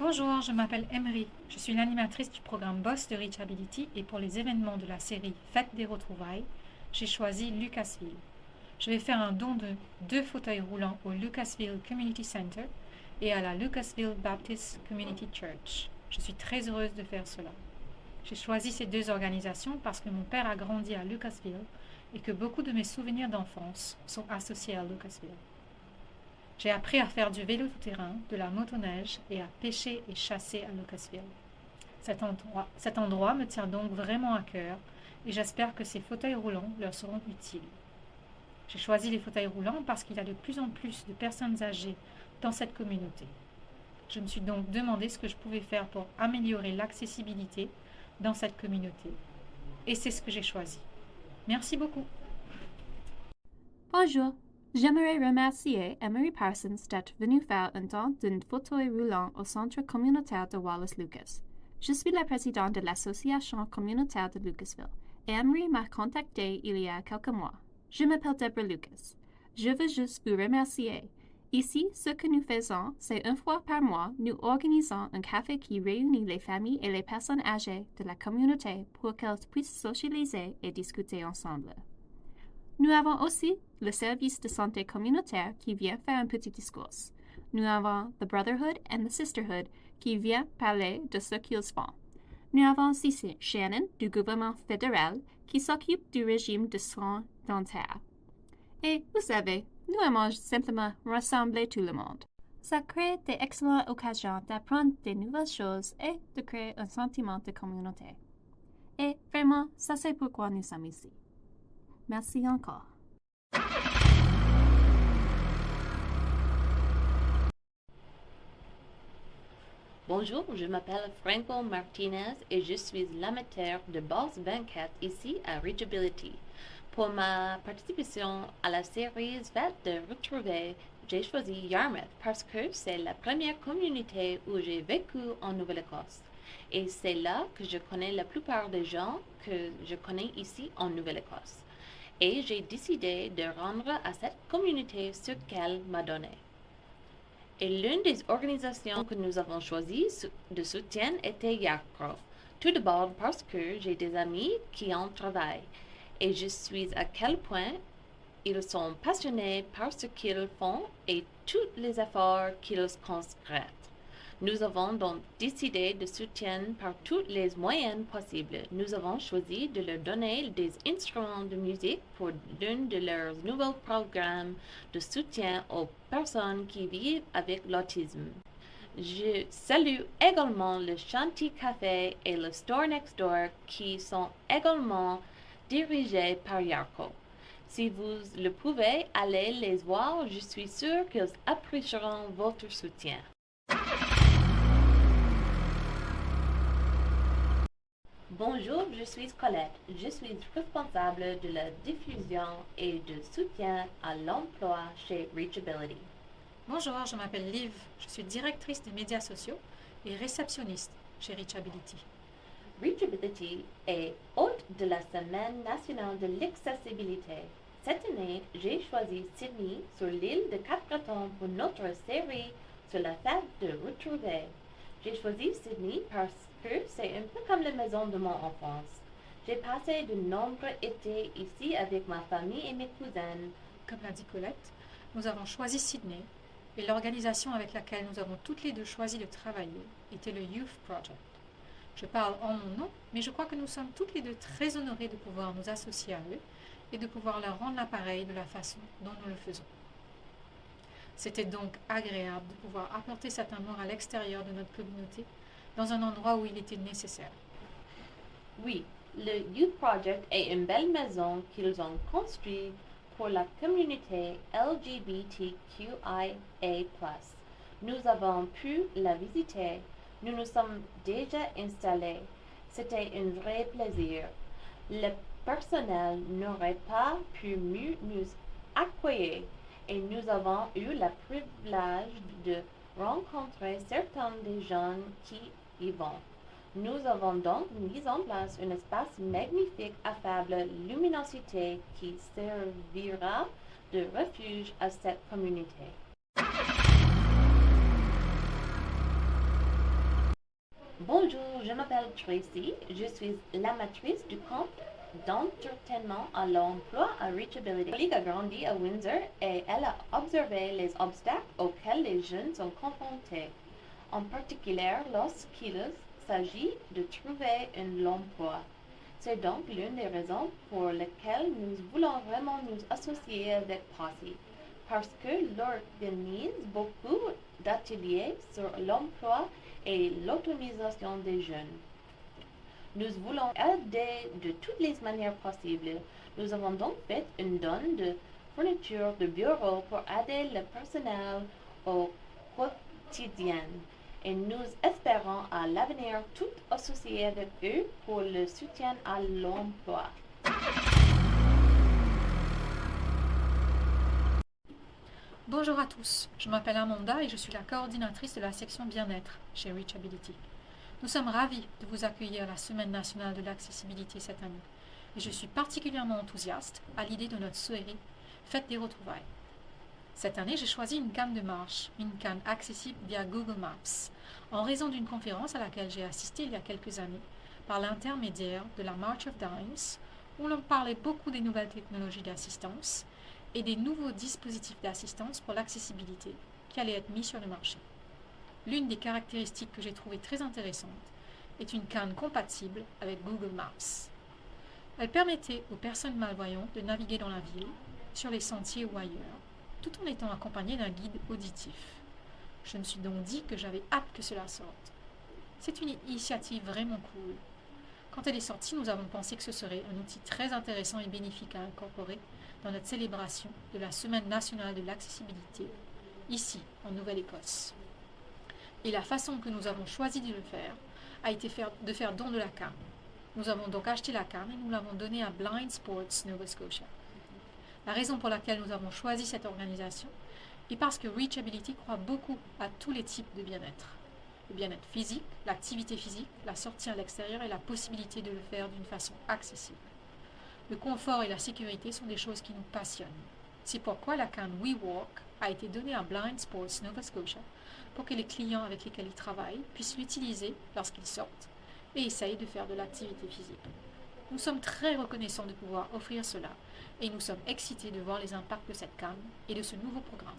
Bonjour, je m'appelle Emery. Je suis l'animatrice du programme Boss de Reachability et pour les événements de la série Fête des retrouvailles, j'ai choisi Lucasville. Je vais faire un don de 2 fauteuils roulants au Lucasville Community Center et à la Lucasville Baptist Community Church. Je suis très heureuse de faire cela. J'ai choisi ces 2 organisations parce que mon père a grandi à Lucasville et que beaucoup de mes souvenirs d'enfance sont associés à Lucasville. J'ai appris à faire du vélo tout-terrain, de la motoneige et à pêcher et chasser à Lucasville. Cet endroit me tient donc vraiment à cœur et j'espère que ces fauteuils roulants leur seront utiles. J'ai choisi les fauteuils roulants parce qu'il y a de plus en plus de personnes âgées dans cette communauté. Je me suis donc demandé ce que je pouvais faire pour améliorer l'accessibilité dans cette communauté. Et c'est ce que j'ai choisi. Merci beaucoup. Bonjour, j'aimerais remercier Emery Parsons d'être venu faire un don d'un fauteuil roulant au centre communautaire de Wallace Lucas. Je suis la présidente de l'association communautaire de Lucasville et Emery m'a contacté il y a quelques mois. Je m'appelle Deborah Lucas. Je veux juste vous remercier. Ici, ce que nous faisons, c'est une fois par mois, nous organisons un café qui réunit les familles et les personnes âgées de la communauté pour qu'elles puissent socialiser et discuter ensemble. Nous avons aussi le service de santé communautaire qui vient faire un petit discours. Nous avons The Brotherhood and the Sisterhood qui vient parler de ce qu'ils font. Nous avons aussi Shannon du gouvernement fédéral qui s'occupe du régime de soins dentaires. Et vous savez, nous aimons simplement rassembler tout le monde. Ça crée des excellentes occasions d'apprendre des nouvelles choses et de créer un sentiment de communauté. Et vraiment, ça c'est pourquoi nous sommes ici. Merci encore. Bonjour, je m'appelle Franco Martinez et je suis l'amateur de Boss Banquet ici à Reachability. Pour ma participation à la série Fête de retrouvailles, j'ai choisi Yarmouth parce que c'est la première communauté où j'ai vécu en Nouvelle-Écosse. Et c'est là que je connais la plupart des gens que je connais ici en Nouvelle-Écosse. Et j'ai décidé de rendre à cette communauté ce qu'elle m'a donné. Et l'une des organisations que nous avons choisies de soutien était Yarcroft. Tout d'abord parce que j'ai des amis qui en travaillent et je suis à quel point ils sont passionnés par ce qu'ils font et tous les efforts qu'ils consacrent. Nous avons donc décidé de soutenir par tous les moyens possibles. Nous avons choisi de leur donner des instruments de musique pour l'un de leurs nouveaux programmes de soutien aux personnes qui vivent avec l'autisme. Je salue également le Shanty Café et le Store Next Door qui sont également dirigés par Yarko. Si vous le pouvez, allez les voir, je suis sûre qu'ils apprécieront votre soutien. Bonjour, je suis Colette. Je suis responsable de la diffusion et de soutien à l'emploi chez Reachability. Bonjour, je m'appelle Liv. Je suis directrice des médias sociaux et réceptionniste chez Reachability. Reachability est hôte de la Semaine nationale de l'accessibilité. Cette année, j'ai choisi Sydney sur l'île de Cap-Breton pour notre série sur la fête de retrouvailles. J'ai choisi Sydney parce que c'est un peu comme la maison de mon enfance. J'ai passé de nombreux étés ici avec ma famille et mes cousines. Comme l'a dit Colette, nous avons choisi Sydney et l'organisation avec laquelle nous avons toutes les deux choisi de travailler était le Youth Project. Je parle en mon nom, mais je crois que nous sommes toutes les deux très honorées de pouvoir nous associer à eux et de pouvoir leur rendre l'appareil de la façon dont nous le faisons. C'était donc agréable de pouvoir apporter cet amour à l'extérieur de notre communauté, dans un endroit où il était nécessaire. Oui, le Youth Project est une belle maison qu'ils ont construite pour la communauté LGBTQIA+. Nous avons pu la visiter. Nous nous sommes déjà installés. C'était un vrai plaisir. Le personnel n'aurait pas pu mieux nous accueillir et nous avons eu le privilège de rencontrer certains des jeunes qui y vont. Nous avons donc mis en place un espace magnifique à faible luminosité qui servira de refuge à cette communauté. Bonjour, je m'appelle Tracy, je suis l'amatrice du compte d'entraînement à l'emploi à Reachability. Ma collègue a grandi à Windsor et elle a observé les obstacles auxquels les jeunes sont confrontés, en particulier lorsqu'il s'agit de trouver un emploi. C'est donc l'une des raisons pour lesquelles nous voulons vraiment nous associer avec Posse, parce que l'organise beaucoup d'ateliers sur l'emploi et l'autonomisation des jeunes. Nous voulons aider de toutes les manières possibles. Nous avons donc fait une donne de fourniture de bureau pour aider le personnel au quotidien. Et nous espérons à l'avenir tout associer avec eux pour le soutien à l'emploi. Bonjour à tous, je m'appelle Amanda et je suis la coordinatrice de la section bien-être chez Reachability. Nous sommes ravis de vous accueillir à la Semaine nationale de l'accessibilité cette année et je suis particulièrement enthousiaste à l'idée de notre soirée Fête des retrouvailles. Cette année, j'ai choisi une canne de marche, une canne accessible via Google Maps, en raison d'une conférence à laquelle j'ai assisté il y a quelques années par l'intermédiaire de la March of Dimes, où l'on parlait beaucoup des nouvelles technologies d'assistance et des nouveaux dispositifs d'assistance pour l'accessibilité qui allaient être mis sur le marché. L'une des caractéristiques que j'ai trouvées très intéressantes est une canne compatible avec Google Maps. Elle permettait aux personnes malvoyantes de naviguer dans la ville, sur les sentiers ou ailleurs, tout en étant accompagnée d'un guide auditif. Je me suis donc dit que j'avais hâte que cela sorte. C'est une initiative vraiment cool. Quand elle est sortie, nous avons pensé que ce serait un outil très intéressant et bénéfique à incorporer dans notre célébration de la Semaine nationale de l'accessibilité, ici, en Nouvelle-Écosse. Et la façon que nous avons choisi de le faire a été de faire don de la canne. Nous avons donc acheté la canne et nous l'avons donnée à Blind Sports Nova Scotia. La raison pour laquelle nous avons choisi cette organisation est parce que Reachability croit beaucoup à tous les types de bien-être. Le bien-être physique, l'activité physique, la sortie à l'extérieur et la possibilité de le faire d'une façon accessible. Le confort et la sécurité sont des choses qui nous passionnent. C'est pourquoi la canne WeWalk a été donnée à Blind Sports Nova Scotia pour que les clients avec lesquels ils travaillent puissent l'utiliser lorsqu'ils sortent et essayent de faire de l'activité physique. Nous sommes très reconnaissants de pouvoir offrir cela et nous sommes excités de voir les impacts de cette canne et de ce nouveau programme.